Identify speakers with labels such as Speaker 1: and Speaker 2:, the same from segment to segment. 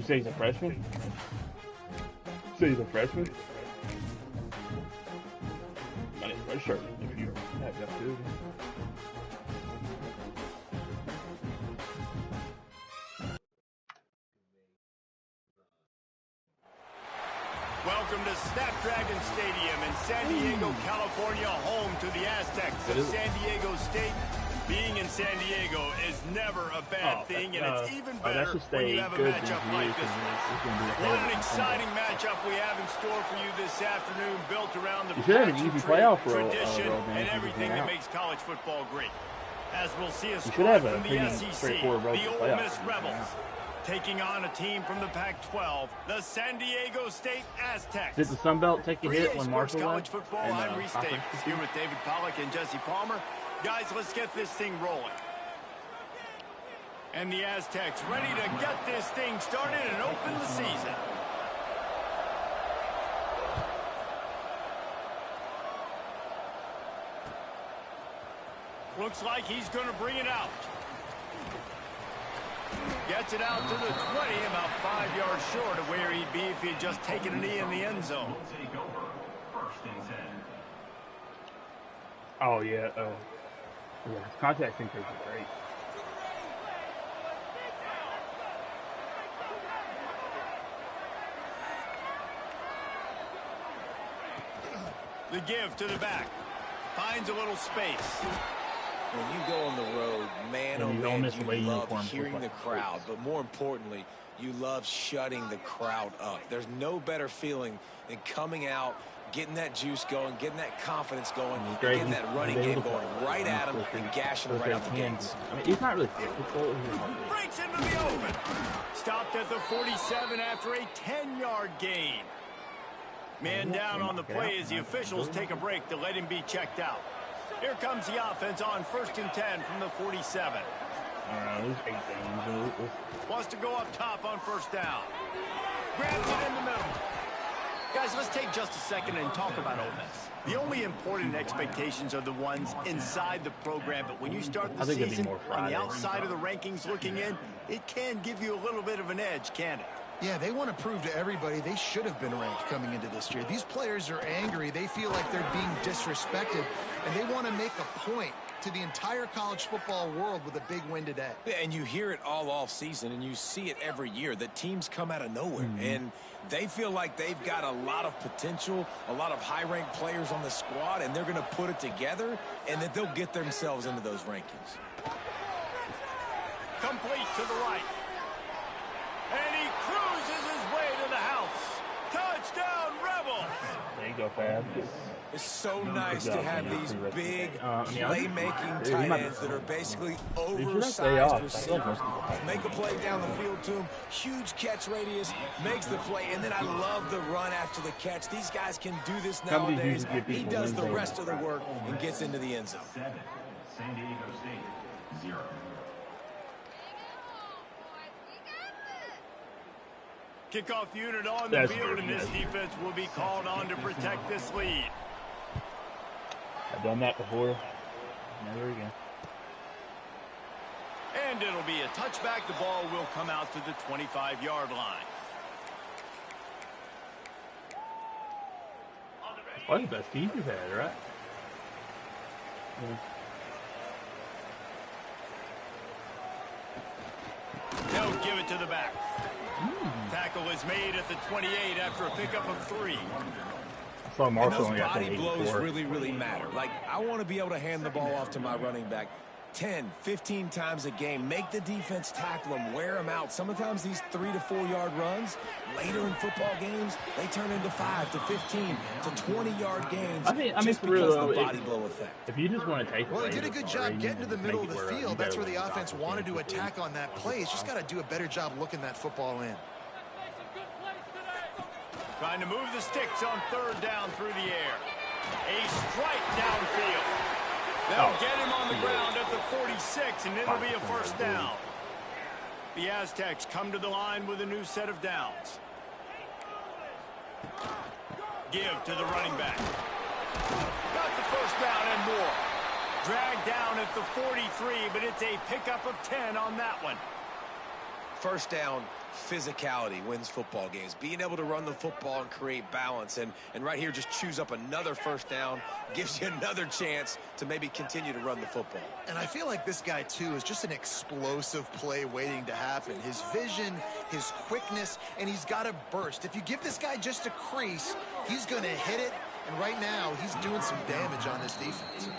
Speaker 1: say he's a freshman? Say he's a freshman? I didn't redshirt if you have that too.
Speaker 2: Welcome to Snapdragon Stadium in San Diego, California, home to the Aztecs of San Diego State. Being in San Diego is never a bad thing, and it's even better when you have a matchup like this one. What an exciting matchup we have in store for you this afternoon, built around the passion, tradition, and everything that makes college football great. As we'll see a squad from the SEC, the Ole Miss Rebels, taking on a team from the Pac-12, the San Diego State Aztecs.
Speaker 1: Did the Sun Belt take a hit when Marshall
Speaker 2: college football? I'm Reese Davis, here with David Pollack and Jesse Palmer. Guys, let's get this thing rolling. And the Aztecs ready to get this thing started and open the season. Looks like he's going to bring it out. Gets it out to the 20, about 5 yards short of where he'd be if he'd just taken a knee in the end zone.
Speaker 1: Oh, yeah. Yeah, his contact thinkers are great.
Speaker 2: The give to the back. Finds a little space.
Speaker 3: When you go on the road, man, oh man, you love hearing the crowd. But more importantly, you love shutting the crowd up. There's no better feeling than coming out, getting that juice going, getting that confidence going, getting that running game going right at them and gashing them right out the gates.
Speaker 1: I mean, he's not really physical.
Speaker 2: Breaks into the open. Stopped at the 47 after a 10-yard gain. Man down on the play as the officials take a break to let him be checked out. Here comes the offense on 1st and 10 from the 47. Wants to go up top on 1st down. Grabs it in the middle. Guys, let's take just a second and talk about Ole Miss. The only important expectations are the ones inside the program, but when you start the season on the outside of the rankings looking in, it can give you a little bit of an edge, can't it?
Speaker 4: Yeah, they want to prove to everybody they should have been ranked coming into this year. These players are angry. They feel like they're being disrespected, and they want to make a point to the entire college football world with a big win today.
Speaker 3: Yeah, and you hear it all off season, and you see it every year. The teams come out of nowhere, and they feel like they've got a lot of potential, a lot of high-ranked players on the squad, and they're going to put it together, and that they'll get themselves into those rankings.
Speaker 2: Complete to the right. And he cruises his way to the house. Touchdown, Rebels!
Speaker 1: There you go, Fab.
Speaker 3: It's so nice to have these big playmaking tight ends that are basically oversized receivers. Make a play down the field to him. Huge catch radius, makes the play, and then I love the run after the catch. These guys can do this nowadays. He does the rest of the work and gets into the end zone.
Speaker 5: San Diego State, 0.
Speaker 2: Kickoff unit on the field, and this defense will be called on to protect this lead.
Speaker 1: I've done that before. Never again.
Speaker 2: And it'll be a touchback. The ball will come out to the 25-yard line.
Speaker 1: Probably the best team you've had, right?
Speaker 2: Yeah. They'll give it to the back. Tackle is made at the 28 after a pickup of 3.
Speaker 3: And those body blows really matter. Like, I want to be able to hand the ball off to my running back 10, 15 times a game. Make the defense tackle them, wear them out. Sometimes these 3 to 4 yard runs, later in football games, they turn into 5 to 15 to 20-yard gains.
Speaker 1: I mean,
Speaker 3: just because of the body blow effect.
Speaker 1: If you just want to take,
Speaker 4: well, he did a good job getting to the middle of the field. That's where the offense wanted to attack on that play. He's just got to do a better job looking that football in.
Speaker 2: Trying to move the sticks on 3rd down through the air. A strike downfield. They'll get him on the ground at the 46, and it'll be a 1st down. The Aztecs come to the line with a new set of downs. Give to the running back. Got the 1st down and more. Dragged down at the 43, but it's a pickup of 10 on that one.
Speaker 3: 1st down, physicality wins football games. Being able to run the football and create balance. And right here, just choose up another first down, gives you another chance to maybe continue to run the football.
Speaker 4: And I feel like this guy, too, is just an explosive play waiting to happen. His vision, his quickness, and he's got a burst. If you give this guy just a crease, he's going to hit it. And right now, he's doing some damage on this defense.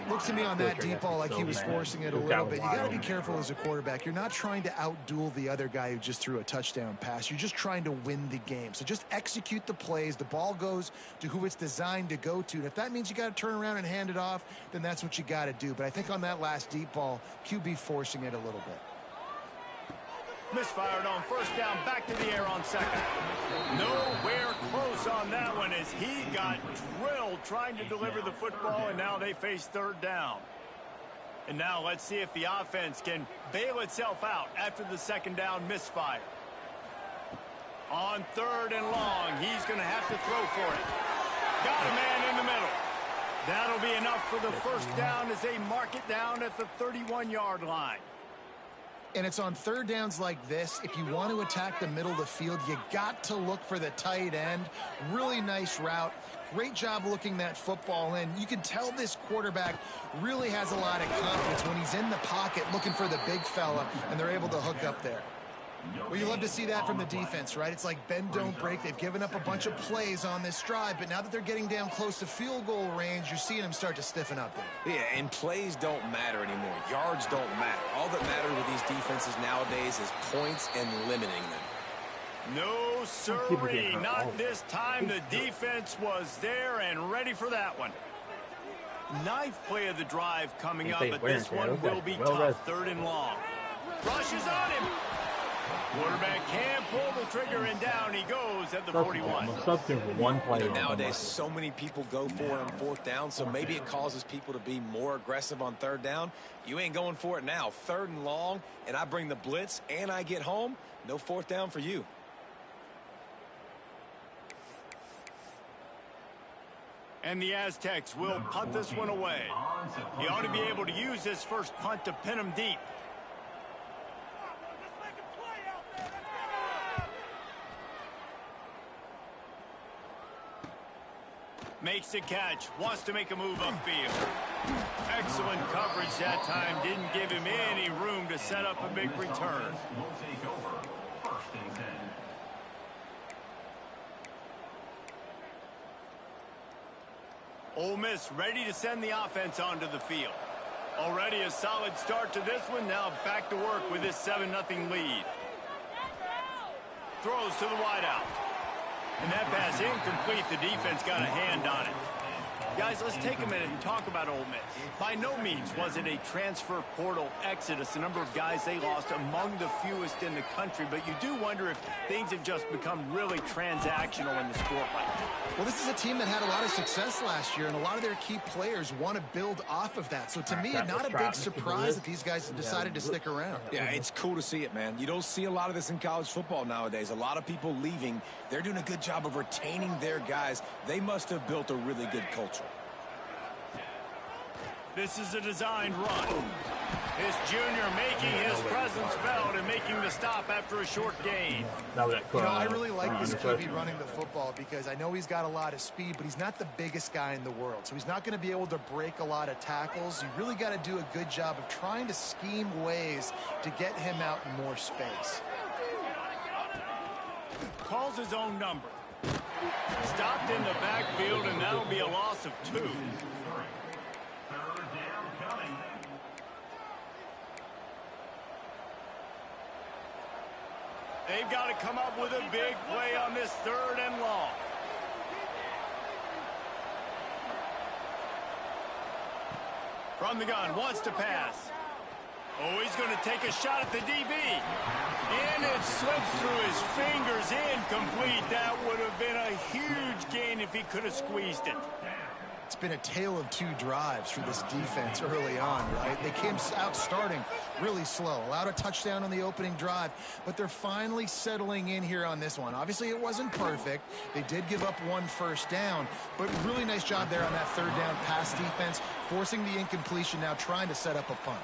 Speaker 4: Looks to me on that deep ball like he was forcing it a little bit. You got to be careful as a quarterback. You're not trying to outduel the other guy who just threw a touchdown pass. You're just trying to win the game. So just execute the plays. The ball goes to who it's designed to go to. And if that means you got to turn around and hand it off, then that's what you got to do. But I think on that last deep ball, QB forcing it a little bit.
Speaker 2: Misfired on first down, back to the air on second. Nowhere close on that one as he got drilled trying to deliver the football, and now they face third down. And now let's see if the offense can bail itself out after the second down misfire. On third and long, he's going to have to throw for it. Got a man in the middle. That'll be enough for the first down as they mark it down at the 31-yard line.
Speaker 4: And it's on third downs like this. If you want to attack the middle of the field, you got to look for the tight end. Really nice route. Great job looking that football in. You can tell this quarterback really has a lot of confidence when he's in the pocket looking for the big fella, and they're able to hook up there. Well, you love to see that from the defense, right? It's like bend, don't break. They've given up a bunch of plays on this drive, but now that they're getting down close to field goal range, you're seeing them start to stiffen up there.
Speaker 3: Yeah, and plays don't matter anymore. Yards don't matter. All that matters with these defenses nowadays is points and limiting them.
Speaker 2: No, sirree. Not this time. The defense was there and ready for that one. Ninth play of the drive coming up, but this one will be tough. Third and long. Rushes on him. Quarterback can pull the trigger, and down he goes at the 41.
Speaker 3: Nowadays, so many people go for it on fourth down, so maybe it causes people to be more aggressive on third down. You ain't going for it now. Third and long, and I bring the blitz, and I get home. No fourth down for you.
Speaker 2: And the Aztecs will punt this one away. He ought to be able to use this first punt to pin him deep. Makes the catch, wants to make a move upfield. Excellent coverage that time, didn't give him any room to set up a big return. Ole Miss ready to send the offense onto the field. Already a solid start to this one, now back to work with this 7-0 lead. Throws to the wideout. And that pass incomplete. The defense got a hand on it. Guys, let's take a minute and talk about Ole Miss. By no means was it a transfer portal exodus. The number of guys they lost among the fewest in the country. But you do wonder if things have just become really transactional in the sport right now.
Speaker 4: Well, this is a team that had a lot of success last year, and a lot of their key players want to build off of that. So to me, not a big surprise that these guys decided to stick around.
Speaker 3: Yeah, it's cool to see it, man. You don't see a lot of this in college football nowadays. A lot of people leaving. They're doing a good job of retaining their guys. They must have built a really good culture.
Speaker 2: This is a designed run. This junior making his presence felt and making the stop after a short gain.
Speaker 4: I really like this QB running the football because I know he's got a lot of speed, but he's not the biggest guy in the world. So he's not going to be able to break a lot of tackles. You really got to do a good job of trying to scheme ways to get him out in more space.
Speaker 2: Calls his own number. Stopped in the backfield, and that'll be a loss of 2. They've got to come up with a big play on this 3rd and long. From the gun, wants to pass. Oh, he's going to take a shot at the DB. And it slips through his fingers, incomplete. That would have been a huge gain if he could have squeezed it.
Speaker 4: It's been a tale of 2 drives for this defense early on, right? They came out starting really slow, allowed a touchdown on the opening drive, but they're finally settling in here on this one. Obviously, it wasn't perfect. They did give up 1 first down, but really nice job there on that 3rd down pass defense, forcing the incompletion, now trying to set up a punt.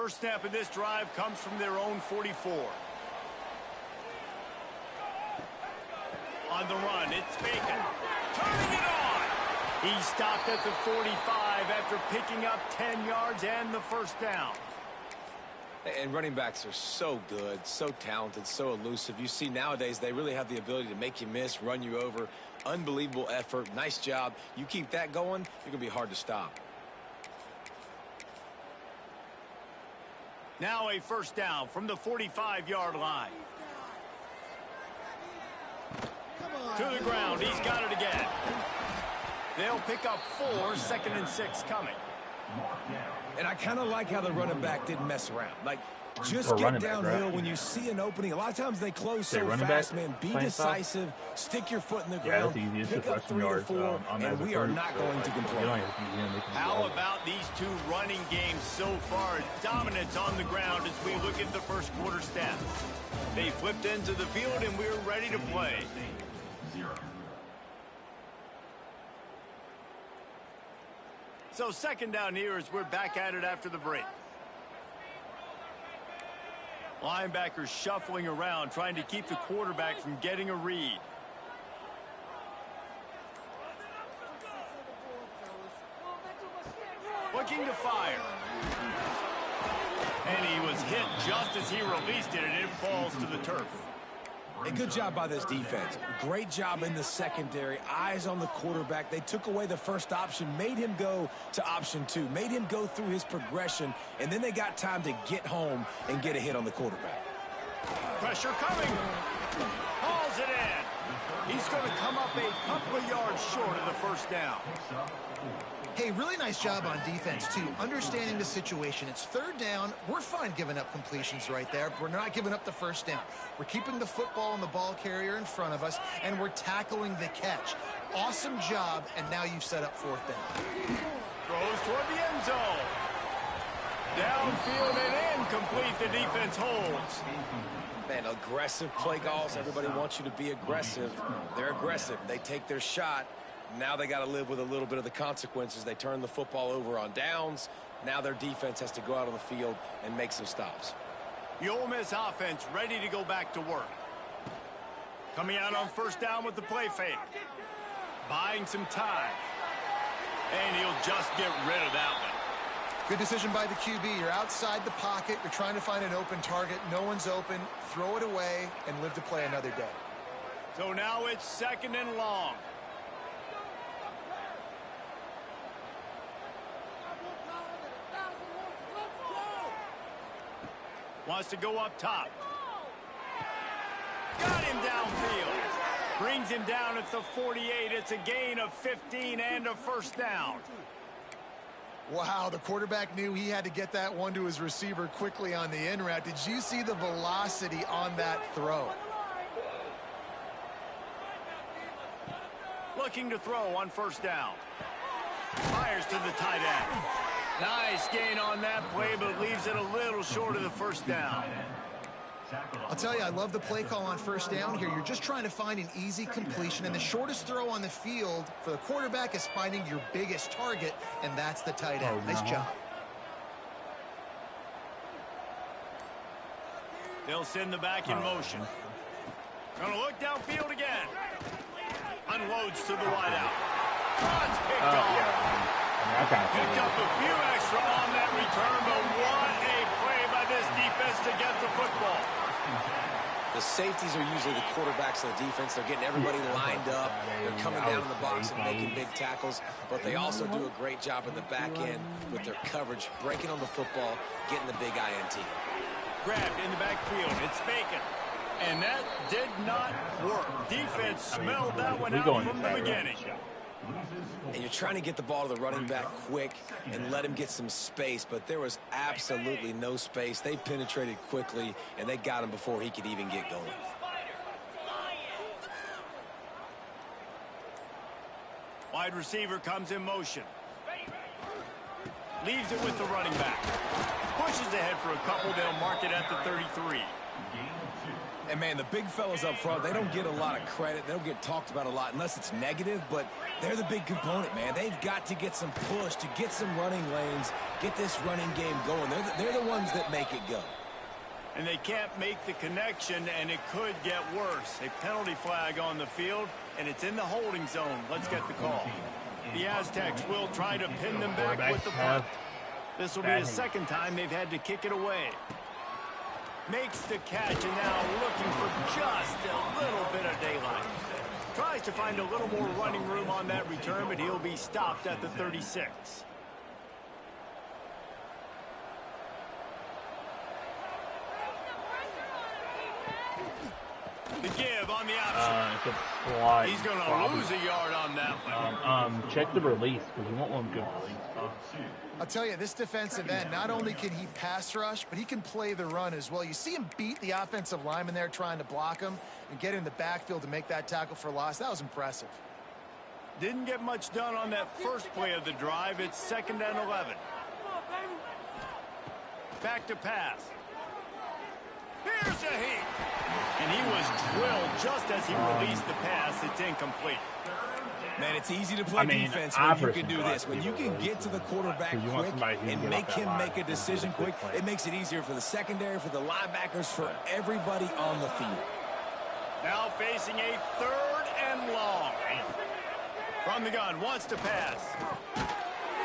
Speaker 2: First snap of this drive comes from their own 44. On the run, it's Bacon. Turning it on! He stopped at the 45 after picking up 10 yards and the first down.
Speaker 3: And running backs are so good, so talented, so elusive. You see nowadays they really have the ability to make you miss, run you over. Unbelievable effort. Nice job. You keep that going, you're going to be hard to stop.
Speaker 2: Now a first down from the 45-yard line. To the ground. He's got it again. They'll pick up 4, 2nd and 6 coming.
Speaker 3: And I kind of like how the running back didn't mess around. Like, just get downhill when you see an opening. A lot of times they close so fast, man. Be decisive. Stick your foot in the ground. Pick up 3 or 4, and we are not going to complain.
Speaker 2: How about these two running games so far? Dominance on the ground as we look at the first quarter stats. They flipped into the field, and we're ready to play.
Speaker 5: 0.
Speaker 2: So second down here as we're back at it after the break. Linebackers shuffling around, trying to keep the quarterback from getting a read. Looking to fire. And he was hit just as he released it, and it falls to the turf.
Speaker 3: A good job by this defense. Great job in the secondary. Eyes on the quarterback. They took away the first option, made him go to option 2, made him go through his progression, and then they got time to get home and get a hit on the quarterback.
Speaker 2: Pressure coming. Hauls it in. He's going to come up a couple of yards short of the first down.
Speaker 4: Hey, really nice job on defense, too. Understanding the situation. It's third down. We're fine giving up completions right there. We're not giving up the first down. We're keeping the football and the ball carrier in front of us, and we're tackling the catch. Awesome job, and now you've set up fourth down.
Speaker 2: Throws toward the end zone. Downfield and incomplete. The defense holds.
Speaker 3: Man, aggressive play calls. Everybody wants you to be aggressive. They're aggressive. They take their shot. Now they got to live with a little bit of the consequences. They turn the football over on downs. Now their defense has to go out on the field and make some stops.
Speaker 2: The Ole Miss offense ready to go back to work. Coming out on first down with the play fake. Buying some time. And he'll just get rid of that one.
Speaker 4: Good decision by the QB. You're outside the pocket. You're trying to find an open target. No one's open. Throw it away and live to play another day.
Speaker 2: So now it's 2nd and long. Wants to go up top. Got him downfield. Brings him down at the 48. It's a gain of 15 and a first down.
Speaker 4: Wow, the quarterback knew he had to get that one to his receiver quickly on the in route. Did you see the velocity on that throw?
Speaker 2: Looking to throw on first down. Fires to the tight end. Nice gain on that play, but leaves it a little short of the first down.
Speaker 4: I'll tell you, I love the play call on first down here. You're just trying to find an easy completion, and the shortest throw on the field for the quarterback is finding your biggest target, and that's the tight end. Nice job.
Speaker 2: They'll send the back in motion. Gonna look downfield again. Unloads to the wideout. Rod's picked off. Picked up a few extra on that return, but what a play by this defense to get the football.
Speaker 3: The safeties are usually the quarterbacks of the defense. They're getting everybody lined up. They're coming down in the box and making big tackles, but they also do a great job in the back end with their coverage, breaking on the football, getting the big INT.
Speaker 2: Grabbed in the backfield. It's Bacon. And that did not work. Defense smelled that one out from the beginning.
Speaker 3: And you're trying to get the ball to the running back quick and let him get some space, but there was absolutely no space. They penetrated quickly, and they got him before he could even get going.
Speaker 2: Wide receiver comes in motion. Leaves it with the running back. Pushes ahead for a couple. They'll mark it at the 33.
Speaker 3: And, man, the big fellas up front, they don't get a lot of credit. They don't get talked about a lot unless it's negative, but they're the big component, man. They've got to get some push, to get some running lanes, get this running game going. They're the ones that make it go.
Speaker 2: And they can't make the connection, and it could get worse. A penalty flag on the field, and it's in the holding zone. Let's get the call. The Aztecs will try to pin them back with the punt. This will be the second time they've had to kick it away. Makes the catch, and now looking for just a little bit of daylight. Tries to find a little more running room on that return, but he'll be stopped at the 36. The give on the option. He's going to lose a yard on that one.
Speaker 1: Check the release, because you won't want good release.
Speaker 4: I'll tell you, this defensive end, not only can he pass rush, but he can play the run as well. You see him beat the offensive lineman there trying to block him and get in the backfield to make that tackle for loss. That was impressive.
Speaker 2: Didn't get much done on that first play of the drive. It's 2nd and 11. Back to pass. Here's a heat. And he was drilled just as he released the pass. It's incomplete.
Speaker 3: Man, it's easy to play defense when you can do this. When you can get to the quarterback quick and make him make a decision quick, it makes it easier for the secondary, for the linebackers, for everybody on the field.
Speaker 2: Now facing a 3rd and long. From the gun, wants to pass.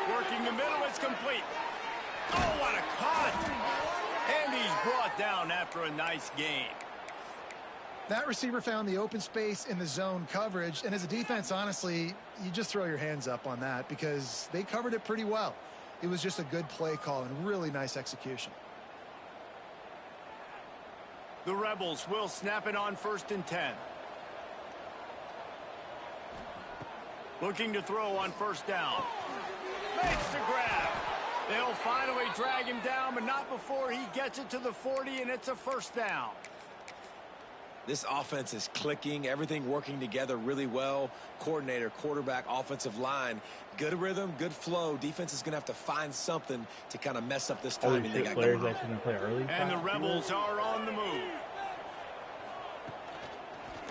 Speaker 2: Working the middle, it's complete. Oh, what a cut! And he's brought down after a nice gain.
Speaker 4: That receiver found the open space in the zone coverage, and as a defense, honestly, you just throw your hands up on that because they covered it pretty well. It was just a good play call and really nice execution.
Speaker 2: The Rebels will snap it on 1st and 10. Looking to throw on 1st down. Makes the grab. They'll finally drag him down, but not before he gets it to the 40, and it's a 1st down.
Speaker 3: This offense is clicking, everything working together really well. Coordinator, quarterback, offensive line, good rhythm, good flow. Defense is going to have to find something to kind of mess up this timing they got going on.
Speaker 2: And the Rebels are on the move.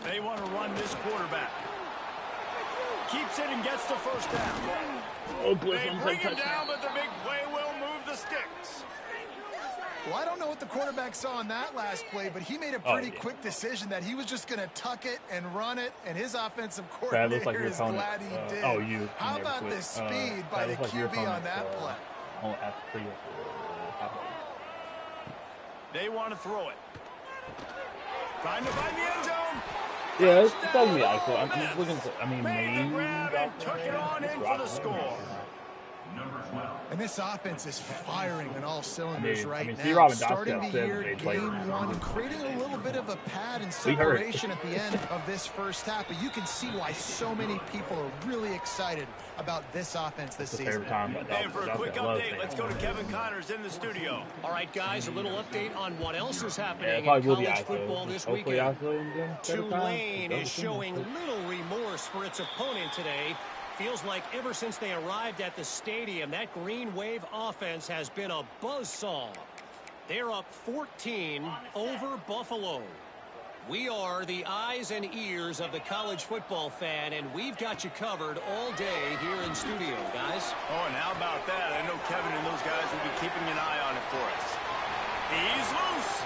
Speaker 2: They want to run this quarterback. Keeps it and gets the 1st down.
Speaker 1: They
Speaker 2: bring him down, but the big play will move the sticks.
Speaker 4: Well, I don't know what the quarterback saw on that last play, but he made a pretty quick decision that he was just going to tuck it and run it, and his offensive coordinator is glad he did. How about the speed by the QB on that play?
Speaker 2: They want to throw it. Trying to find the end zone.
Speaker 1: Yeah, it's doesn't be ISO. I'm just looking for,
Speaker 2: Made the grab and took it on in for the score.
Speaker 4: And this offense is firing on all cylinders right now.
Speaker 1: C-Rob and
Speaker 4: Starting the year, game 1, and creating a little bit of a pad and separation at the end of this first half. But you can see why so many people are really excited about this offense this season.
Speaker 2: And for a quick update, let's go to Kevin Connors in the studio.
Speaker 6: All right, guys, a little update on what else is happening in college football this weekend. Tulane is showing little remorse for its opponent today. Feels like ever since they arrived at the stadium, that Green Wave offense has been a buzzsaw. They're up 14 over Buffalo. We are the eyes and ears of the college football fan, and we've got you covered all day here in studio, guys.
Speaker 2: Oh, and how about that? I know Kevin and those guys will be keeping an eye on it for us. He's loose.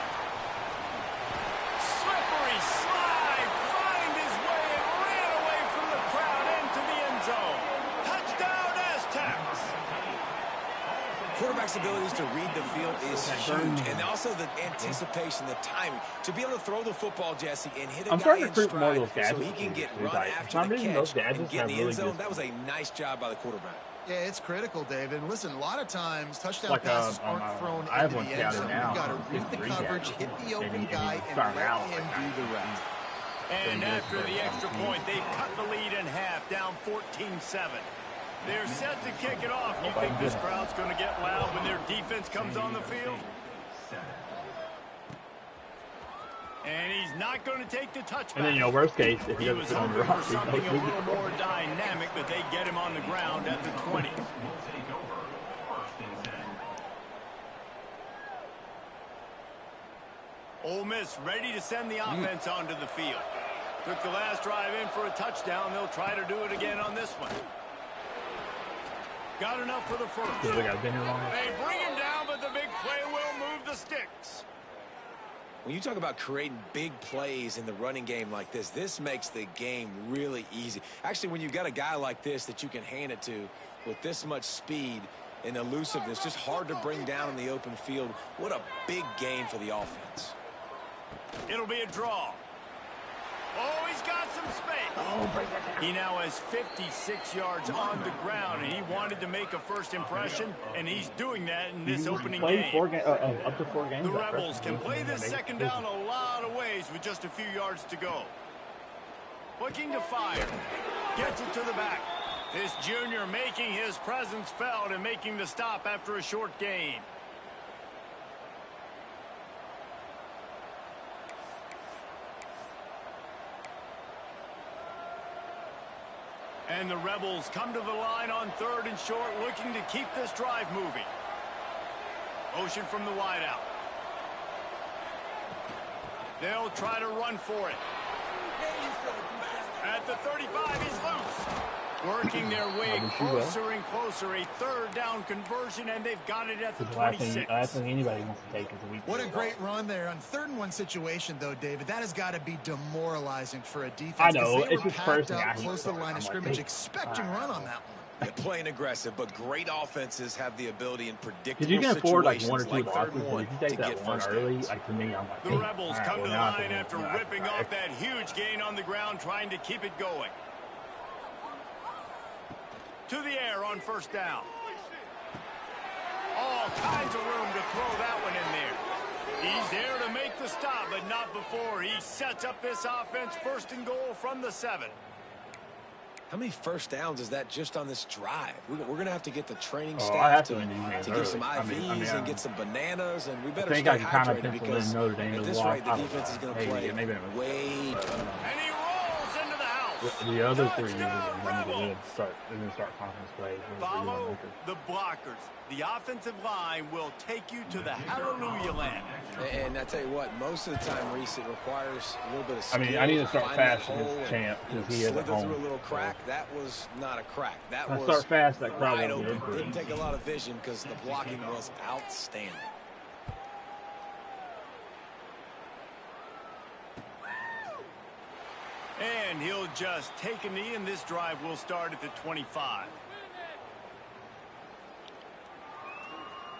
Speaker 2: Slippery slide. Find his way and ran away from the crowd into the end zone. Touchdown, Aztecs.
Speaker 3: Quarterback's abilities to read the field is huge, and also the anticipation, the timing. To be able to throw the football, Jesse, and hit a guy in stride so he can get run after the catch and get in the end zone, that was a nice job by the quarterback.
Speaker 4: Yeah, it's critical, David. And listen, a lot of times touchdown passes aren't thrown into the end zone. You've got to read the coverage, hit the open guy, and let him do the rest.
Speaker 2: And after the extra point, they've cut the lead in half, down 14-7. They're set to kick it off. You think this crowd's going to get loud when their defense comes on the field? And he's not going to take the touchback.
Speaker 1: And then, worst case, if
Speaker 2: he was hoping for something a little more dynamic, but they get him on the ground at the 20. Ole Miss ready to send the offense onto the field. Took the last drive in for a touchdown. They'll try to do it again on this one. Got enough for the first. They bring him down, but the big play will move the sticks.
Speaker 3: When you talk about creating big plays in the running game like this, this makes the game really easy. Actually, when you've got a guy like this that you can hand it to with this much speed and elusiveness, just hard to bring down in the open field. What a big gain for the offense.
Speaker 2: It'll be a draw. Oh, he's got some space. He now has 56 yards on the ground, and he wanted to make a first impression, and he's doing that in this opening game.
Speaker 1: Up to 4 games.
Speaker 2: The Rebels can play this second down a lot of ways with just a few yards to go. Looking to fire. Gets it to the back. This junior making his presence felt and making the stop after a short gain. And the Rebels come to the line on 3rd and short, looking to keep this drive moving. Motion from the wideout. They'll try to run for it. At the 35, he's loose. Working their way closer and closer. A 3rd down conversion, and they've got it at the 26.
Speaker 1: Last thing anybody wants to take is a weak.
Speaker 4: What a great run there. On 3rd and 1 situation, though, David, that has got to be demoralizing for a defense.
Speaker 1: I know.
Speaker 4: It's just packed up close to the line of scrimmage, expecting run on that one.
Speaker 3: They're playing aggressive, but great offenses have the ability in predictable
Speaker 1: you can afford like
Speaker 3: situations
Speaker 1: 1 or 2 losses,
Speaker 3: one
Speaker 1: if you take that one early, like to me, I'm like,
Speaker 2: the Rebels come to the line after ripping off that huge gain on the ground, trying to keep it going. To the air on 1st down. All kinds of room to throw that one in there. He's there to make the stop, but not before he sets up this offense 1st and goal from the 7.
Speaker 3: How many first downs is that just on this drive? We're going to have to get the training staff to give some IVs and get some bananas, and we better stay hydrated because at this rate, the defense is going to play way too much.
Speaker 2: And he rolls into the house.
Speaker 1: The other 3 years, they're going to start conference plays.
Speaker 2: Follow the blockers. The offensive line will take you to the hallelujah land.
Speaker 3: And I tell you what, most of the time, Reese, it requires a little bit of skill.
Speaker 1: I need to start fast against Champ because he is at home.
Speaker 3: Through a little crack. That was not a crack. That was
Speaker 1: start fast. That crowd
Speaker 3: wide open. Didn't take a lot of vision because the blocking was outstanding.
Speaker 2: And he'll just take a knee, and this drive will start at the 25.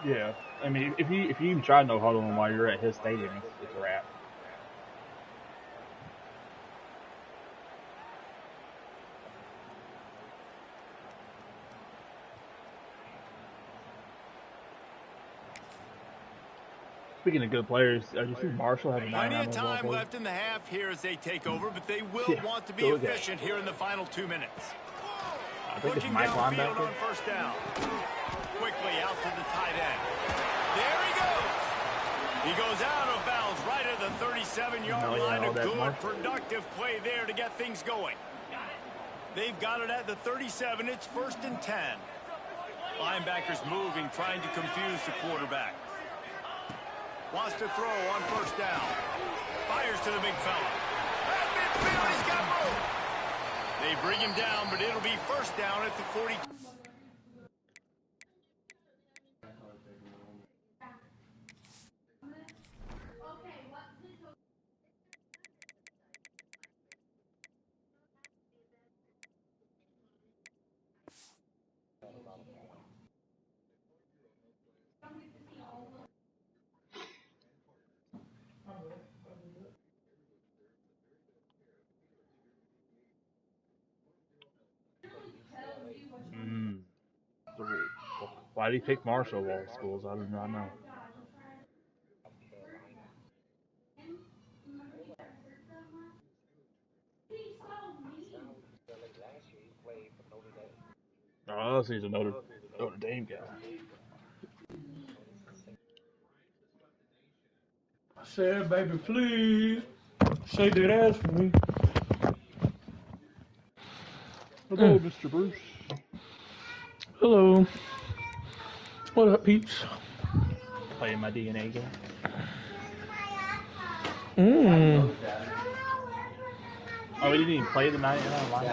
Speaker 1: Yeah, I mean, if you even try to no huddle him while you're at his stadium, it's a wrap. Speaking of good players, you see Marshall having
Speaker 2: plenty of time left in the half here as they take over, but they will want to be efficient here in the final 2 minutes.
Speaker 1: I think it's Mike
Speaker 2: linebacker on 1st down. Quickly out to the tight end. There he goes. He goes out of bounds right at the 37-yard line. A good, productive play there to get things going. They've got it at the 37. It's 1st and 10. Linebackers moving, trying to confuse the quarterback. Wants to throw on 1st down. Fires to the big fella. At midfield, he's got room. They bring him down, but it'll be 1st down at the 42.
Speaker 1: Why did he pick Marshall of all schools? I do not know. Oh, he's a Notre Dame guy.
Speaker 7: I said, baby, please, shake that ass for me.
Speaker 1: Hello, Mr. Bruce.
Speaker 7: Hello. What up, peeps?
Speaker 1: Playing my DNA game.
Speaker 7: Mm.
Speaker 1: Oh, we didn't even play the 99 line.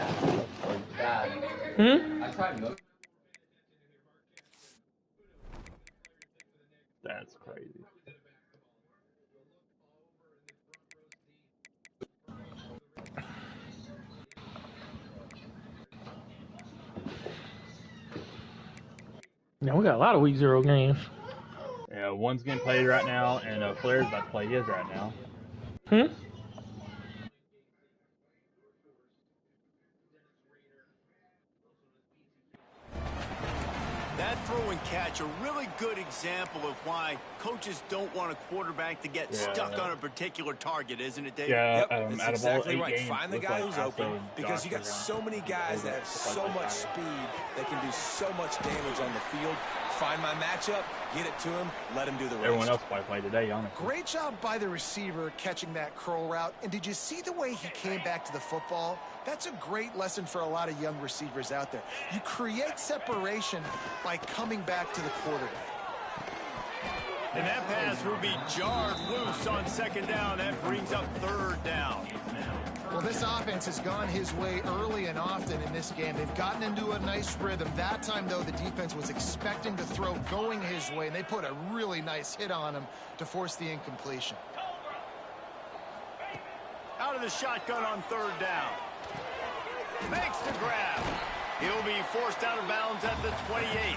Speaker 1: That's crazy.
Speaker 7: Now we got a lot of week 0 games.
Speaker 1: Yeah, one's getting played right now, and Flair's about to play his right now.
Speaker 2: That throw and catch, a really good example of why coaches don't want a quarterback to get stuck on a particular target, isn't it, David?
Speaker 1: Yeah,
Speaker 3: that's exactly right. Find the guy who's open, because you got so many guys that have so much speed that can do so much damage on the field. Find my matchup, get it to him, let him do the rest.
Speaker 1: Everyone else probably played today, honestly.
Speaker 4: Great job by the receiver catching that curl route. And did you see the way he came back to the football? That's a great lesson for a lot of young receivers out there. You create separation by coming back to the quarterback.
Speaker 2: And that pass will be jarred loose on second down. That brings up third down.
Speaker 4: Well, this offense has gone his way early and often in this game. They've gotten into a nice rhythm. That time, though, the defense was expecting the throw going his way, and they put a really nice hit on him to force the incompletion.
Speaker 2: Out of the shotgun on third down. Makes the grab. He'll be forced out of bounds at the 28.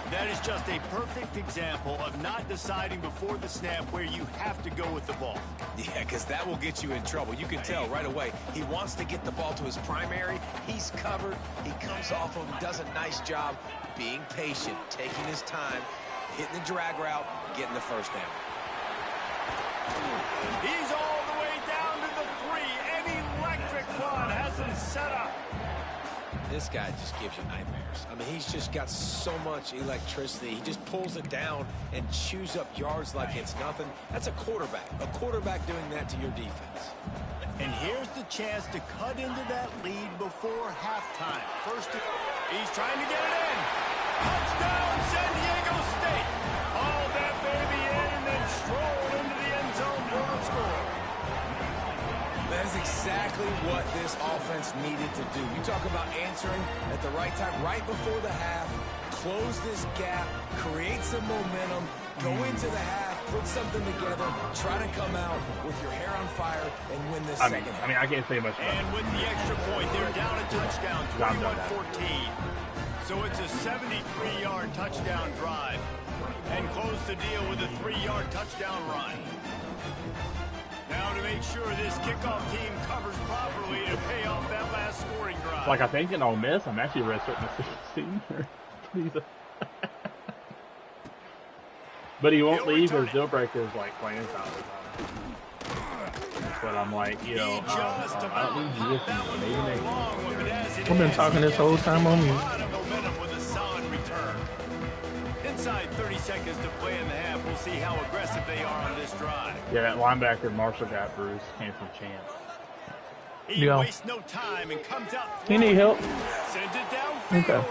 Speaker 2: That is just a perfect example of not deciding before the snap where you have to go with the ball.
Speaker 3: Yeah, because that will get you in trouble. You can tell right away he wants to get the ball to his primary. He's covered. He comes off of him, does a nice job being patient, taking his time, hitting the drag route, getting the first down.
Speaker 2: He's all the way down to the 3. An electric run has him set up.
Speaker 3: This guy just gives you nightmares. I mean, he's just got so much electricity. He just pulls it down and chews up yards like it's nothing. That's a quarterback. A quarterback doing that to your defense.
Speaker 2: And here's the chance to cut into that lead before halftime. First, he's trying to get it in. Touchdown, San Diego State. Haul that baby in and then stroll into the end zone for the score.
Speaker 3: That is exactly what this offense needed to do. You talk about answering at the right time, right before the half, close this gap, create some momentum, go into the half, put something together, try to come out with your hair on fire and win this second half.
Speaker 1: I mean, I can't say much.
Speaker 2: And with the extra point, they're down a touchdown, 21-14. So it's a 73-yard touchdown drive. And close the deal with a 3-yard touchdown run. Now to make sure this kickoff team covers properly to pay off that last scoring drive.
Speaker 1: Like I think in Ole Miss, I'm actually starting to see senior. But he won't leave his deal breakers like playing style. But I'm like, you know, I don't need this.
Speaker 7: I've been talking this whole time on mute.
Speaker 2: With a solid return. Inside 30 seconds to play in the half. We'll see how aggressive they are on this drive.
Speaker 1: Yeah, that linebacker Marshall got Bruce came from Chance.
Speaker 2: He wastes no time and comes out.
Speaker 7: You need help?
Speaker 2: Sends it downfield.
Speaker 7: Okay.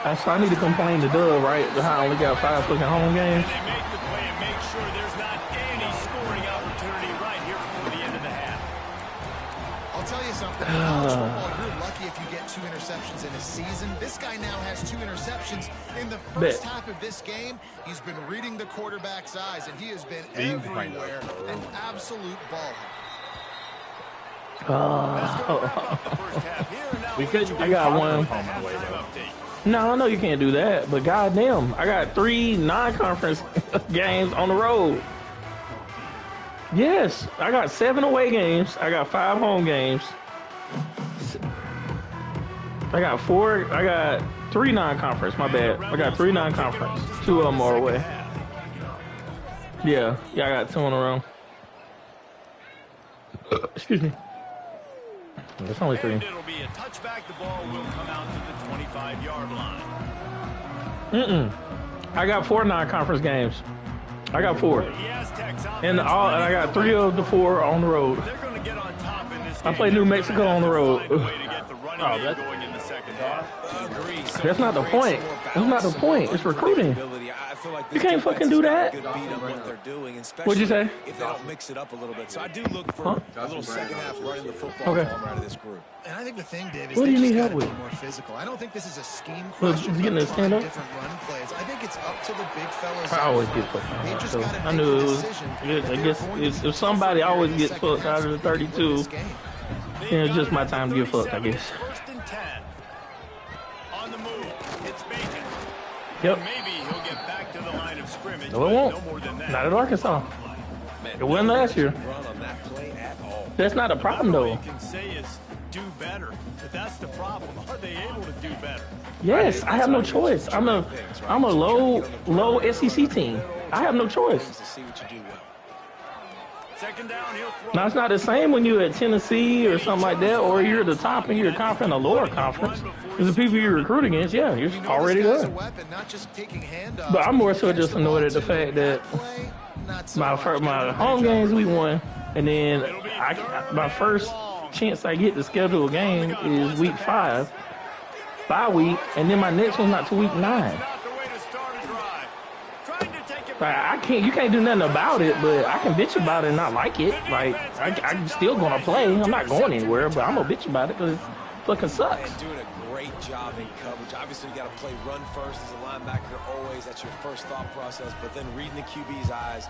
Speaker 7: I need to complain to Doug, right? I only got 5 fucking home games.
Speaker 2: And they make the play and make sure there's not any scoring opportunity right here before the end of the half.
Speaker 4: I'll tell you something. In college football, you're lucky if you get 2 interceptions in a season. This guy now has 2 interceptions in the first half of this game. He's been reading the quarterback's eyes, and he has been everywhere. An absolute ball.
Speaker 7: I got one. No, I know you can't do that, but goddamn, I got 3 non-conference games on the road. Yes, I got 7 away games. I got 5 home games. I got 3 non-conference. My bad. I got 3 non-conference. 2 of them are away. Yeah, I got 2 in a row. Excuse me. It's only 3.
Speaker 2: And it'll be a touchback. The ball will come out to the 25-yard line.
Speaker 7: I got 4 non-conference games. I got 4. And I got 3 of the 4 on the road.
Speaker 2: They're going to get on top in this
Speaker 7: I played New Mexico on the road.
Speaker 2: That's
Speaker 7: not the point. That's not the point. It's recruiting.
Speaker 3: I feel like
Speaker 7: you can't fucking do that.
Speaker 3: Good beat on what they're doing, especially
Speaker 7: What'd you say?
Speaker 3: if they don't mix it up a little bit. So I do look for a little second half running the football
Speaker 7: Okay.
Speaker 3: out of this group.
Speaker 4: And I think the thing, Dave, is
Speaker 7: What do
Speaker 4: they
Speaker 7: you need
Speaker 4: just
Speaker 7: help
Speaker 4: got to
Speaker 7: with?
Speaker 4: be more physical. I don't think this is a scheme
Speaker 7: Well,
Speaker 4: question
Speaker 7: he's getting
Speaker 4: about
Speaker 7: his
Speaker 4: trying
Speaker 7: stand up?
Speaker 4: different run plays. I think it's up to the big fellas.
Speaker 7: I always get fucked
Speaker 4: They've
Speaker 7: out.
Speaker 4: just
Speaker 7: So
Speaker 4: got to
Speaker 7: I
Speaker 4: make
Speaker 7: knew
Speaker 4: a
Speaker 7: it was.
Speaker 4: decision.
Speaker 7: I guess if somebody always gets fucked out of the 32, then it's just my time to get fucked, I guess.
Speaker 2: First and 10. On the move, it's Bacon.
Speaker 7: Yep.
Speaker 2: Maybe he'll get back to the line of scrimmage.
Speaker 7: No, it won't.
Speaker 2: No more than that.
Speaker 7: Not at Arkansas. It wasn't last year.
Speaker 3: Run on that play at all.
Speaker 7: That's not a problem,
Speaker 2: All
Speaker 7: though.
Speaker 2: you can say is do better. But that's the problem. Are they able to do better?
Speaker 7: Yes, I have no choice. I'm a low SEC team. I have no choice.
Speaker 3: To see what you do well.
Speaker 2: Second down, he'll throw.
Speaker 7: Now, it's not the same when you're at Tennessee or something like that, or you're at the top and you're a conference, a lower conference. Because the people you recruit against, yeah, you're already
Speaker 4: This guy's a
Speaker 7: good.
Speaker 4: weapon, not just taking handoffs.
Speaker 7: But I'm more so just annoyed at the fact that my home games we won, and then my first chance I get to schedule a game is week 5, bye week, and then my next one's not till week 9.
Speaker 2: Not the way to start a drive. Trying to take it
Speaker 7: Like, you can't do nothing about it, but I can bitch about it and not like it. Like, I'm still gonna play. I'm not going anywhere, but I'm gonna bitch about it because it fucking sucks.
Speaker 3: And doing a great job in coverage. Obviously, you got to play run first as a linebacker always. That's your first thought process. But then reading the QB's eyes,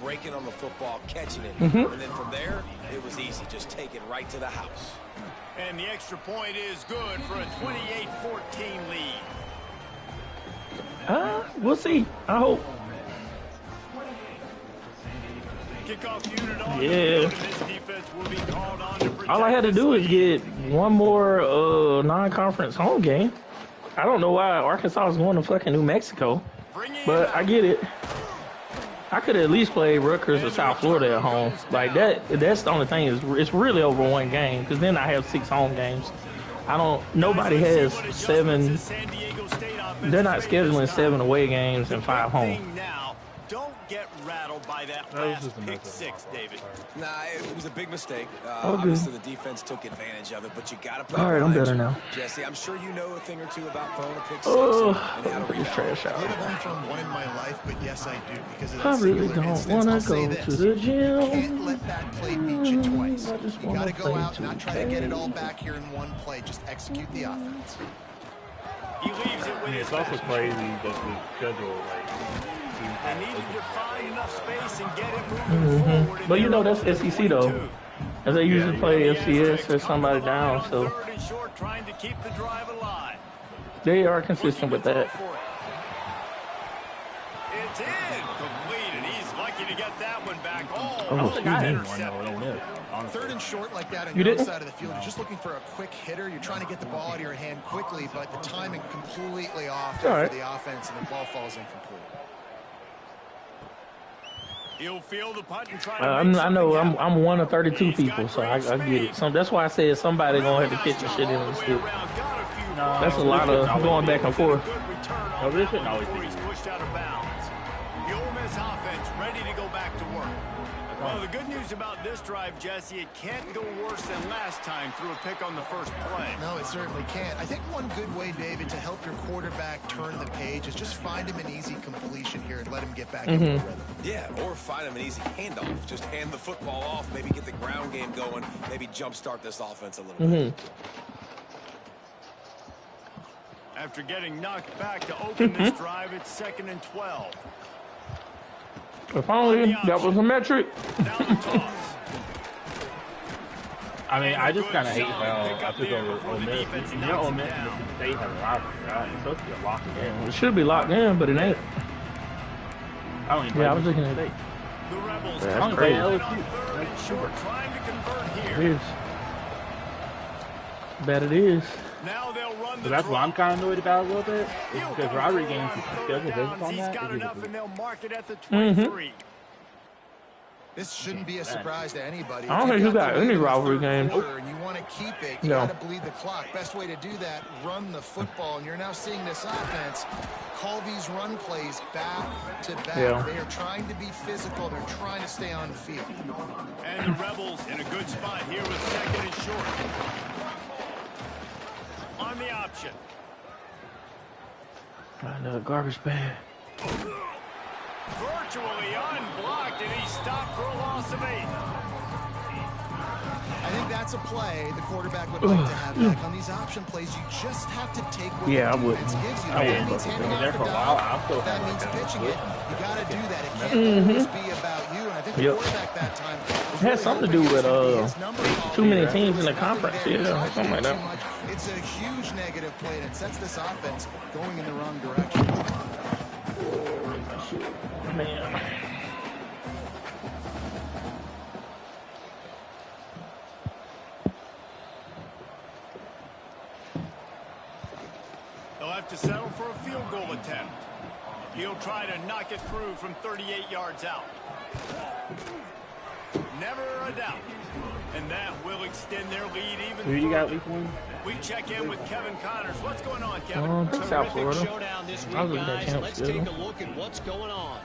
Speaker 3: breaking on the football, catching it. And then from there, it was easy. Just take it right to the house.
Speaker 2: And the extra point is good for a 28-14 lead.
Speaker 7: We'll see. I hope.
Speaker 2: Kickoff unit on.
Speaker 7: Yeah.
Speaker 2: This defense will be called on to protect
Speaker 7: All I had to
Speaker 2: this
Speaker 7: do is
Speaker 2: lead.
Speaker 7: get one more non-conference home game. I don't know why Arkansas is going to fucking New Mexico, but I get it. I could at least play Rutgers or South Florida at home. Like that. That's the only thing is it's really over one game because then I have 6 home games. Nobody has 7. They're not scheduling 7 away games and 5 home.
Speaker 2: Now, don't get rattled by that last pick 6, David.
Speaker 3: Nah, it was a big mistake.
Speaker 7: Okay.
Speaker 3: Obviously, the defense took advantage of it, but you got to put
Speaker 7: All right, I'm better now.
Speaker 3: Jesse, I'm sure you know a thing or two about throwing a pick 6
Speaker 7: Oh,
Speaker 3: and how to
Speaker 7: this
Speaker 3: rebound.
Speaker 7: trash
Speaker 4: I would
Speaker 7: out.
Speaker 4: have only thrown one in my life, but yes, I do. Because of
Speaker 7: I
Speaker 4: that
Speaker 7: really
Speaker 4: singular
Speaker 7: don't
Speaker 4: instance.
Speaker 7: want
Speaker 4: I'll
Speaker 7: to
Speaker 4: say
Speaker 7: go
Speaker 4: this.
Speaker 7: to the
Speaker 4: You can't
Speaker 7: gym.
Speaker 4: let that play beat you twice.
Speaker 7: I just
Speaker 4: You
Speaker 7: wanna
Speaker 4: got to go
Speaker 7: play
Speaker 4: out, not try to get it
Speaker 7: 2K.
Speaker 4: all back here in one play. Just execute the offense.
Speaker 2: He leaves it with his
Speaker 1: It's also
Speaker 2: back.
Speaker 1: crazy that the schedule,
Speaker 2: They needed to find enough space and get it moving forward.
Speaker 7: But you know that's SEC though, as they usually play FCS or somebody down, so
Speaker 2: Third and short, trying to keep the drive alive.
Speaker 7: they are consistent with that.
Speaker 2: It's in, complete, and he's lucky to get that one back.
Speaker 7: Oh,
Speaker 2: Oh,
Speaker 7: shit.
Speaker 1: I didn't
Speaker 2: intercepted.
Speaker 1: one though.
Speaker 4: Third and short like that on
Speaker 7: You
Speaker 4: your
Speaker 7: didn't?
Speaker 4: side of the field. You're just looking for a quick hitter. You're trying to get the ball out of your hand quickly, but the timing completely off
Speaker 7: All right.
Speaker 4: for the offense, and the ball falls incomplete.
Speaker 2: He'll feel the punt and try to
Speaker 7: I know I'm one of 32 people, so I get it. So that's why I said somebody gonna have to catch the shit in the stick. That's a lot of going back and forth.
Speaker 1: No, this shouldn't always be.
Speaker 2: He's pushed out of bounds. The Ole Miss offense ready to go back to work. Well, the good news about this drive, Jesse, it can't go worse than last time through a pick on the first play.
Speaker 4: No, it certainly can't. I think one good way, David, to help your quarterback turn the page is just find him an easy completion here and let him get back into the rhythm.
Speaker 3: Yeah, or find him an easy handoff. Just hand the football off, maybe get the ground game going, maybe jumpstart this offense a little bit.
Speaker 2: After getting knocked back to open this drive, it's 2nd and 12.
Speaker 7: If only that was a metric.
Speaker 2: Down the toss.
Speaker 1: I mean, I just kind of hate how I took over Ole Miss. You know, Ole Miss and Mississippi State have a rivalry, right? It's supposed to be a locked game.
Speaker 7: It should be locked in, but it ain't.
Speaker 1: I don't even play
Speaker 7: Yeah, I was looking
Speaker 1: Mississippi
Speaker 7: at it.
Speaker 1: State.
Speaker 2: The Rebels
Speaker 7: That's
Speaker 2: coming
Speaker 7: crazy.
Speaker 2: in on
Speaker 1: LSU.
Speaker 2: 3rd and short, trying to convert
Speaker 7: It
Speaker 2: here.
Speaker 7: is. Bet it is.
Speaker 2: Now they'll run
Speaker 1: So
Speaker 2: the
Speaker 1: that's what I'm
Speaker 2: draw.
Speaker 1: kind of annoyed about a little bit. Is
Speaker 2: He'll
Speaker 1: because
Speaker 2: go
Speaker 1: rivalry
Speaker 2: through
Speaker 1: games
Speaker 2: on
Speaker 1: is
Speaker 2: third
Speaker 1: scheduled based
Speaker 2: downs.
Speaker 1: on
Speaker 2: He's
Speaker 1: that.
Speaker 2: got
Speaker 1: It gives
Speaker 2: enough,
Speaker 1: it
Speaker 2: and they'll mark it at the
Speaker 7: Mm-hmm.
Speaker 2: 23.
Speaker 4: This shouldn't be a surprise to anybody.
Speaker 7: I don't
Speaker 4: If
Speaker 7: think
Speaker 4: you've
Speaker 7: you got
Speaker 4: the
Speaker 7: any
Speaker 4: lead in the
Speaker 7: rivalry
Speaker 4: third
Speaker 7: games.
Speaker 4: quarter And you want to keep it, you
Speaker 7: No.
Speaker 4: got to bleed the clock. Best way to do that, run the football. And you're now seeing this offense call these run plays back to back.
Speaker 7: Yeah.
Speaker 4: They are trying to be physical. They're trying to stay on the field.
Speaker 2: And the Rebels in a good spot here with 2nd and short. On the option.
Speaker 7: Another garbage bag.
Speaker 2: Virtually unblocked, and he stopped for a loss of 8.
Speaker 4: I think that's a play the quarterback would like to have back. On these option plays, you just have to take what the defense gives you. That means handing off the dog. That means pitching it. You got to do that. It can't always be about you. And I think the quarterback that time
Speaker 7: it had something to do with too many teams in the conference. Yeah, something like that.
Speaker 4: It's a huge negative play, and it sets this offense going in the wrong direction.
Speaker 7: Man.
Speaker 2: They'll have to settle for a field goal attempt. He'll try to knock it through from 38 yards out. Never a doubt. And that will extend their lead even further.
Speaker 1: You got week 1?
Speaker 2: We check in with Kevin Connors. What's going on, Kevin?
Speaker 7: South Florida.
Speaker 6: Showdown this week, guys. Let's take a look at what's going on.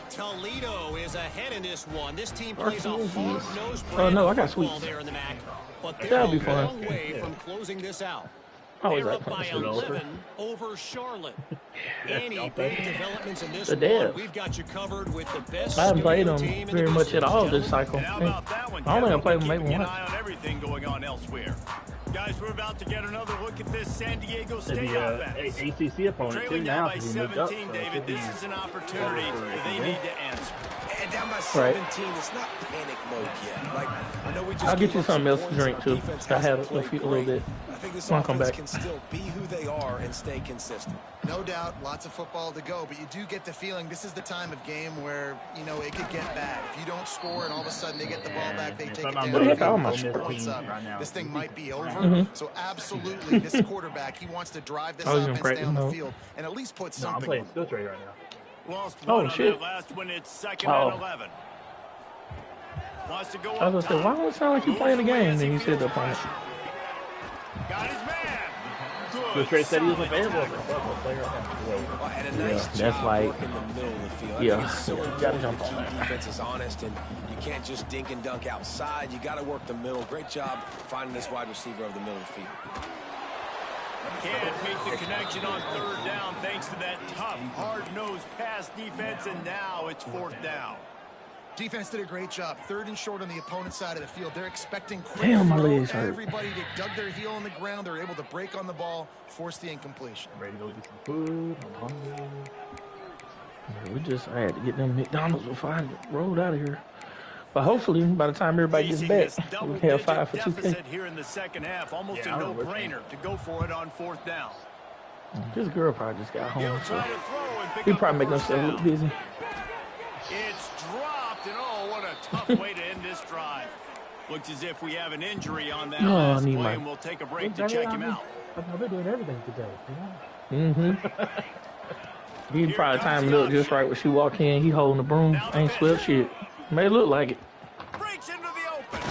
Speaker 6: Toledo is ahead in this one. This team plays a hard-nosed brand of football there in the MAC, but they're a long way from closing this out. They're up by 11 over Charlotte. Any big developments in this one, we've got you covered with the best.
Speaker 7: I haven't played them very much at all this cycle.
Speaker 2: How about that one,
Speaker 7: I only have played them maybe
Speaker 2: keeping an
Speaker 7: once.
Speaker 2: eye on everything going on elsewhere. Guys, we're about to get another look at this San Diego State offense.
Speaker 1: ACC opponent too
Speaker 2: Trailing
Speaker 1: now.
Speaker 2: down by 17, David. This is an opportunity they need to answer.
Speaker 3: And down by 17, it's not panic mode yet. Like, I know we just
Speaker 7: I'll get you something else to drink too. I had a little bit.
Speaker 3: I think this
Speaker 7: Come
Speaker 3: offense
Speaker 7: back.
Speaker 3: can still be who they are and stay consistent.
Speaker 4: No doubt, lots of football to go, but you do get the feeling this is the time of game where, you know, it could get bad. If you don't score and all of a sudden they get the ball back, they take it down, points up. This thing might be over. So absolutely, this quarterback, he wants to drive this offense down the field and at least put something.
Speaker 1: I'm playing skill trade right now.
Speaker 2: Lost one on that last one. It's second and 11. Wants to go
Speaker 7: I was gonna say, why don't it sound like you playing the game? Then you said the opponent.
Speaker 2: Got his man.
Speaker 1: The trade said he was available.
Speaker 7: That's like,
Speaker 3: in the middle of the field.
Speaker 7: yeah,
Speaker 3: It's so
Speaker 7: you
Speaker 3: important
Speaker 7: gotta jump
Speaker 3: to
Speaker 7: on
Speaker 3: keep
Speaker 7: that.
Speaker 3: defenses honest, and you can't just dink and dunk outside. You got to work the middle. Great job finding this wide receiver of the middle of the field.
Speaker 2: Can't make the connection on third down thanks to that tough, hard-nosed pass defense, and now it's fourth down.
Speaker 4: Defense did a great job. Third and short on the opponent's side of the field. They're expecting quick
Speaker 7: Damn, my
Speaker 4: throw.
Speaker 7: legs hurt.
Speaker 4: Everybody dug their heel on the ground. They're able to break on the ball, force the incompletion.
Speaker 1: Ready to go get some food. I'm hungry.
Speaker 7: I had to get them McDonald's before I rolled out of here. But hopefully, by the time everybody gets back, we have 5 for 2K.
Speaker 2: Here in the second half, almost a no-brainer to go for it on fourth down.
Speaker 7: This girl probably just got home, so
Speaker 2: Try to throw and pick
Speaker 7: he
Speaker 2: up
Speaker 7: probably
Speaker 2: the
Speaker 7: make
Speaker 2: first
Speaker 7: himself
Speaker 2: down.
Speaker 7: look busy.
Speaker 2: It's dropped, and oh, what a tough way to end this drive. Looks as if we have an injury on that last
Speaker 7: I need
Speaker 2: play,
Speaker 7: my-
Speaker 2: and we'll take a break to check him out.
Speaker 1: I've been doing everything today.
Speaker 7: He probably timed it up just right when she walked in. He holding the broom, ain't swept shit. May look like it.
Speaker 2: Breaks into the open.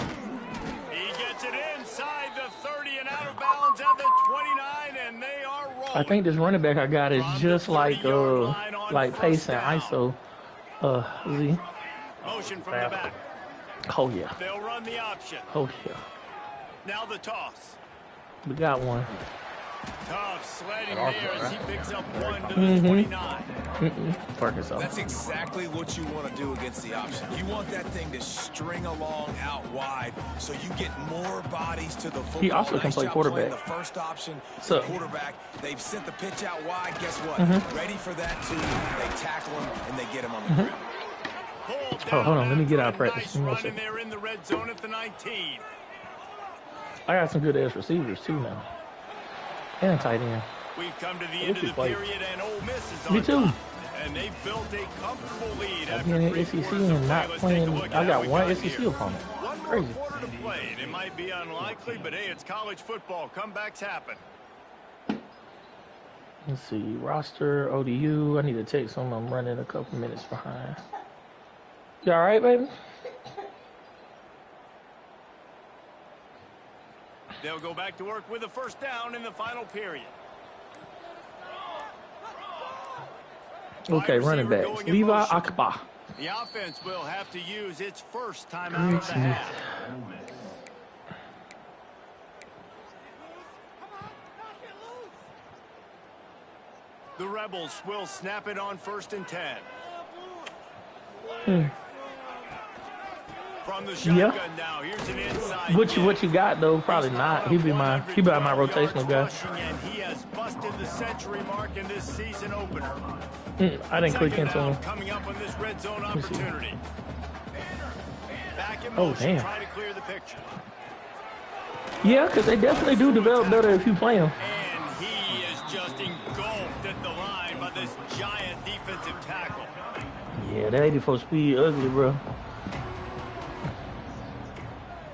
Speaker 2: He gets it inside the 30 and out of bounds at the 29, and they are rolling.
Speaker 7: I think this running back I got is just like Pace and ISO. Z.
Speaker 2: Motion from the back.
Speaker 7: Oh yeah.
Speaker 2: They'll run the option.
Speaker 7: Oh yeah.
Speaker 2: Now the toss.
Speaker 7: We got one.
Speaker 2: Tough sledding there as he picks up one to the 29.
Speaker 7: Arkansas.
Speaker 3: That's exactly what you want to do against the option. You want that thing to string along out wide so you get more bodies to the football.
Speaker 7: He also can play quarterback.
Speaker 3: The first option,
Speaker 7: So,
Speaker 3: quarterback, they've sent the pitch out wide. Guess what? Ready for that too. They tackle him and they get him on the ground.
Speaker 7: Oh, hold on. Let me get out of practice.
Speaker 2: Nice run, and they're in the red zone at the 19.
Speaker 7: I got some good ass receivers too now. And tight end.
Speaker 2: We've come to the end of the period, and Ole Miss is on
Speaker 7: Me too.
Speaker 2: top. And they've built a comfortable lead.
Speaker 7: I'm in SEC and not playing. I got one SEC opponent. Crazy.
Speaker 2: One more quarter to play, and it might be unlikely, but hey, it's college football. Comebacks happen.
Speaker 7: Let's see. Roster, ODU. I need to take some. I'm running a couple minutes behind. You all right, baby?
Speaker 2: They'll go back to work with a first down in the final period.
Speaker 7: Okay, running backs. Levi Akba.
Speaker 2: The offense will have to use its first time out of the half. The Rebels will snap it on 1st and 10. From the shotgun now, here's an inside
Speaker 7: what you got though? Probably not. He'd be my rotational guy.
Speaker 2: And he has busted the century mark in this season opener.
Speaker 7: I didn't click into him.
Speaker 2: Coming up on this red zone opportunity. Back in
Speaker 7: Oh
Speaker 2: motion,
Speaker 7: damn.
Speaker 2: try to clear the picture.
Speaker 7: Yeah, because they definitely do develop better if you play them.
Speaker 2: And he is just engulfed at the line by this giant defensive tackle.
Speaker 7: Yeah, that 84 speed ugly, bro.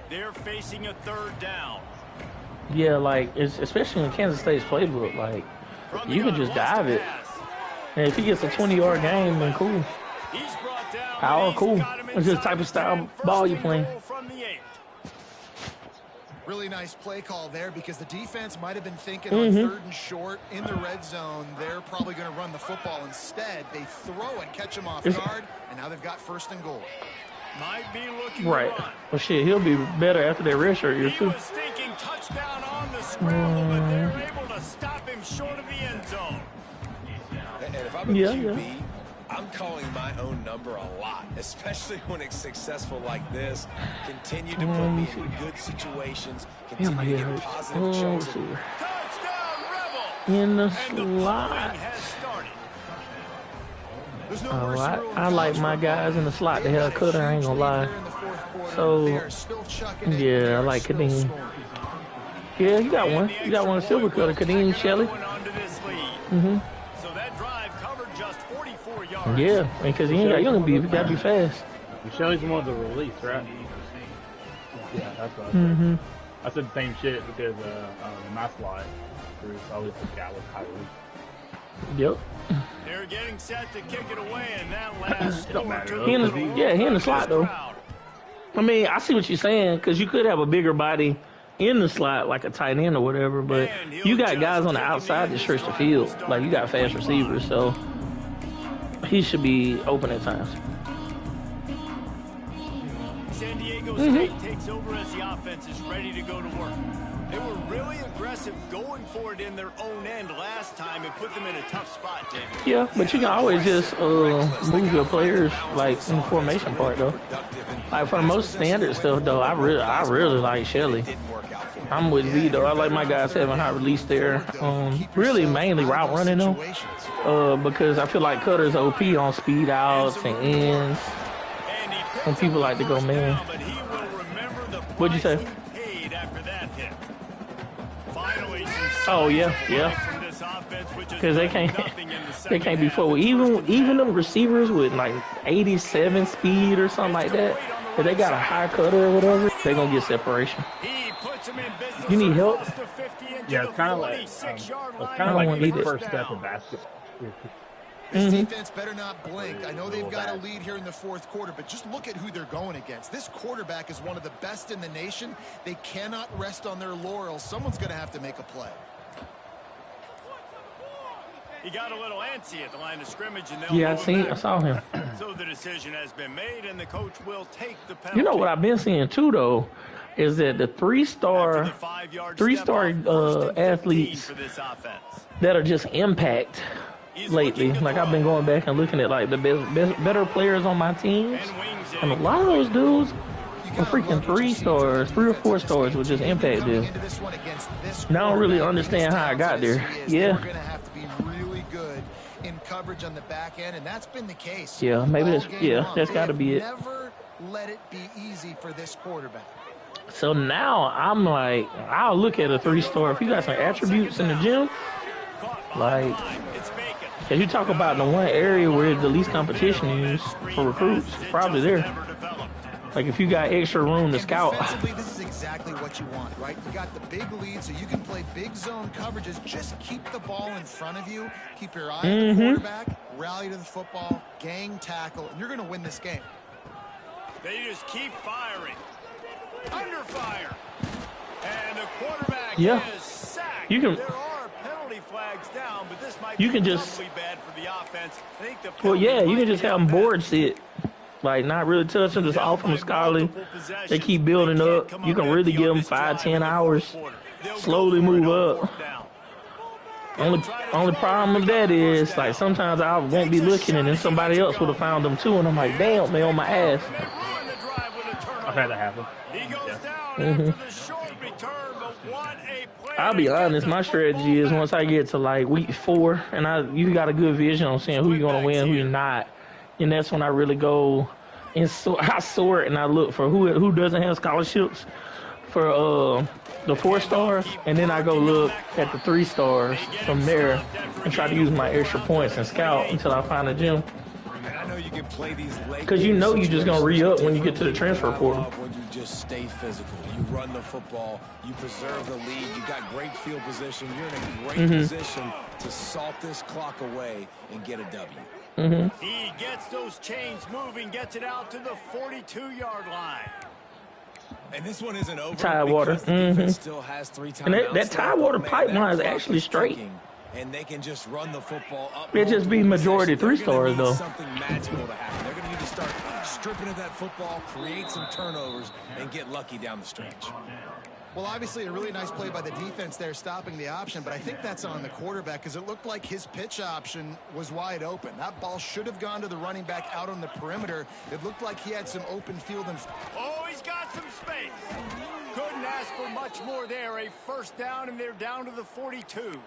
Speaker 2: They're facing a third down.
Speaker 7: Yeah, like, especially in Kansas State's playbook, like, you can just dive it. And if he gets a 20-yard game, then cool. Power, cool. It's just the type of style ball you playing.
Speaker 4: Really nice play call there because the defense might have been thinking on 3rd and short in the red zone. They're probably going to run the football instead. They throw it, catch them off guard, and now they've got 1st and goal.
Speaker 2: Might be looking
Speaker 7: right. Well, shit, he'll be better after that redshirt year, too.
Speaker 2: He was thinking touchdown on the scramble, but they're able to stop him short of the end zone.
Speaker 3: And if I'm a QB, I'm calling my own number a lot, especially when it's successful like this. Continue to put me in good situations. Continue to get positive shows.
Speaker 2: Touchdown, Rebel!
Speaker 7: In the
Speaker 2: slot.
Speaker 7: I like my guys in the slot. The hell cutter, I ain't gonna lie. So, yeah, I like Kadeem. Yeah, you got one. You got one silver cutter, Kadeem Shelley. Yeah, because you gotta be fast.
Speaker 1: Shelley's one of the release, right? Yeah, that's what I said. I said the same shit because in my slide, Bruce always the guy with high release.
Speaker 7: Yep.
Speaker 2: They're getting set to kick it away, and that last
Speaker 7: he in the slot though. I mean, I see what you're saying because you could have a bigger body in the slot, like a tight end or whatever, but you got guys on the outside that stretch the field. Like you got fast receivers, so he should be open at times.
Speaker 2: San Diego State takes over as the offense is ready to go to work. They were really aggressive going for it in their own end last time and put them in a tough spot, David.
Speaker 7: Yeah, but you can always just move your players like in the formation part though. Like for the most standard stuff though, I really like Shelley. I'm with V though. I like my guys having high release there. Really mainly route running though. Because I feel like Cutter's OP on speed outs and ends. And people like to go man. What'd you say? Oh yeah. Because they can't be forward. Even them receivers with like 87 speed or something like that. If they got a high cutter or whatever, they're gonna get separation. You need help?
Speaker 1: Yeah, it's kind of like the first step of basketball.
Speaker 4: This defense better not blink. I know they've got a lead here in the 4th quarter, but just look at who they're going against. This quarterback is one of the best in the nation. They cannot rest on their laurels. Someone's going to have to make a play.
Speaker 2: He got a little antsy at the line of scrimmage, and
Speaker 7: I saw him.
Speaker 2: So the decision has been made, and the coach will take the penalty.
Speaker 7: You know what I've been seeing too, though, is that the three-star athletes that are just impact lately. Like I've been going back and looking at like the better players on my teams, and a lot of those dudes are freaking 3 stars, 3 or 4 stars with just impact dudes. And I don't really understand how I got there. Yeah.
Speaker 4: We're gonna have to be really good in coverage on the back end, and that's been the case.
Speaker 7: Yeah, maybe that's got to be it.
Speaker 4: Never let it be easy for this quarterback.
Speaker 7: So now I'm like, I'll look at a 3-star if you got some attributes in the gym, like. Cause you talk about the one area where the least competition is for recruits, probably there. Like if you got extra room to scout.
Speaker 4: Defensively, this is exactly what you want, right? You got the big lead, so you can play big zone coverages. Just keep the ball in front of you. Keep your eye on the quarterback. Rally to the football. Gang tackle, and you're going to win this game.
Speaker 2: They just keep firing. Under fire. And the quarterback is sacked.
Speaker 7: You can.
Speaker 2: Flags down, but this might
Speaker 7: you
Speaker 2: be
Speaker 7: can just
Speaker 2: bad for the offense. I think the
Speaker 7: you can just have them board sit, like not really touching, just off from Scully. They keep building up. You can really give them 5-10 hours, slowly move up. Only problem with that is, like, sometimes I won't be looking and then somebody else would have found them too, and I'm like, damn, they on my ass.
Speaker 1: I've had that happen.
Speaker 7: I'll be honest, my strategy is once I get to like week 4 and you got a good vision on seeing who you're gonna win, who you're not, and that's when I really go and I sort and I look for who doesn't have scholarships for the 4 stars, and then I go look at the 3 stars from there and try to use my extra points and scout until I find a gym. Because you know you're just going to re-up when you get to the transfer portal.
Speaker 3: When you just stay physical. You run the football. You preserve the lead. You got great field position. You're in a great position to salt this clock away and get a W.
Speaker 2: He gets those chains moving, gets it out to the 42-yard line.
Speaker 3: And this one isn't over.
Speaker 7: Tidewater.
Speaker 3: Still has 3 timeouts.
Speaker 7: And that Tidewater pipeline is actually straight.
Speaker 3: And they can just run the football up.
Speaker 7: It just be majority 3 stars though.
Speaker 3: Something magical to happen. They're going to need to start stripping at that football, create some turnovers, and get lucky down the stretch.
Speaker 4: Well, obviously a really nice play by the defense there, stopping the option, but I think that's on the quarterback because it looked like his pitch option was wide open. That ball should have gone to the running back out on the perimeter. It looked like he had some open field.
Speaker 2: Oh, he's got some space. Couldn't ask for much more there. A first down, and they're down to the 42.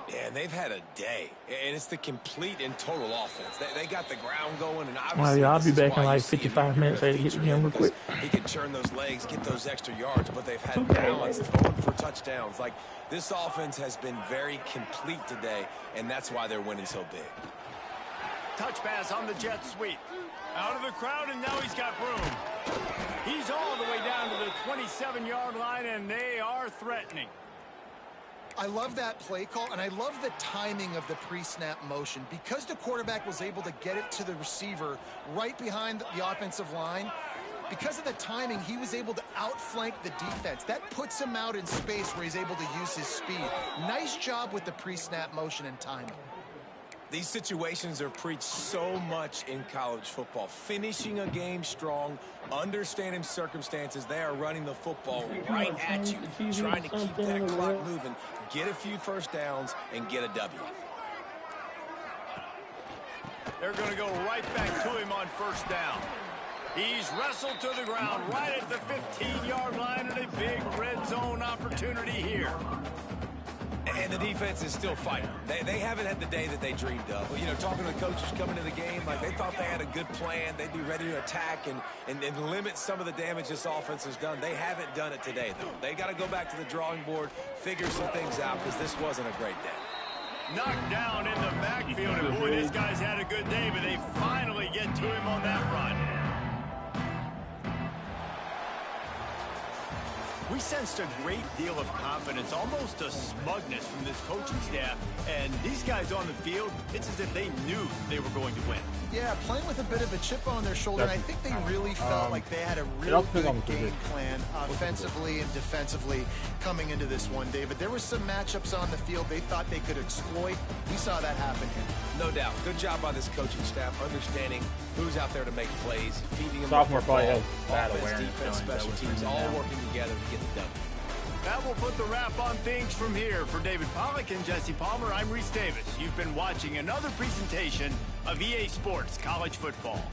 Speaker 3: Yeah, and they've had a day, and it's the complete and total offense. They got the ground going, and obviously,
Speaker 7: well, yeah, I'll be back in like 55 minutes. I get the gym real quick.
Speaker 3: He can churn those legs, get those extra yards, but they've had balance throwing for touchdowns. Like, this offense has been very complete today, and that's why they're winning so big.
Speaker 2: Touch pass on the jet sweep. Out of the crowd, and now he's got room. He's all the way down to the 27-yard line, and they are threatening.
Speaker 4: I love that play call, and I love the timing of the pre-snap motion. Because the quarterback was able to get it to the receiver right behind the offensive line, because of the timing, he was able to outflank the defense. That puts him out in space where he's able to use his speed. Nice job with the pre-snap motion and timing.
Speaker 3: These situations are preached so much in college football. Finishing a game strong, understanding circumstances. They are running the football right at you, trying to keep that clock moving, get a few first downs, and get a W.
Speaker 2: They're going to go right back to him on first down. He's wrestled to the ground right at the 15-yard line, and a big red zone opportunity here.
Speaker 3: And the defense is still fighting. They haven't had the day that they dreamed of. You know, talking to the coaches coming to the game, like they thought they had a good plan. They'd be ready to attack and limit some of the damage this offense has done. They haven't done it today, though. They got to go back to the drawing board, figure some things out, because this wasn't a great day.
Speaker 2: Knocked down in the backfield, and boy, these guys had a good day, but they finally get to him on that run. We sensed a great deal of confidence, almost a smugness from this coaching staff. And these guys on the field, it's as if they knew they were going to win.
Speaker 4: Yeah, playing with a bit of a chip on their shoulder. And I think they really felt like they had a real good game plan offensively and defensively coming into this one, David. There were some matchups on the field they thought they could exploit. We saw that happen here.
Speaker 3: No doubt. Good job by this coaching staff, understanding who's out there to make plays, feeding them.
Speaker 1: Sophomore probably has bad
Speaker 3: offense,
Speaker 1: awareness.
Speaker 3: defense, special teams, all working together to get the W.
Speaker 2: That will put the wrap on things from here. For David Pollack and Jesse Palmer, I'm Reese Davis. You've been watching another presentation of EA Sports College Football.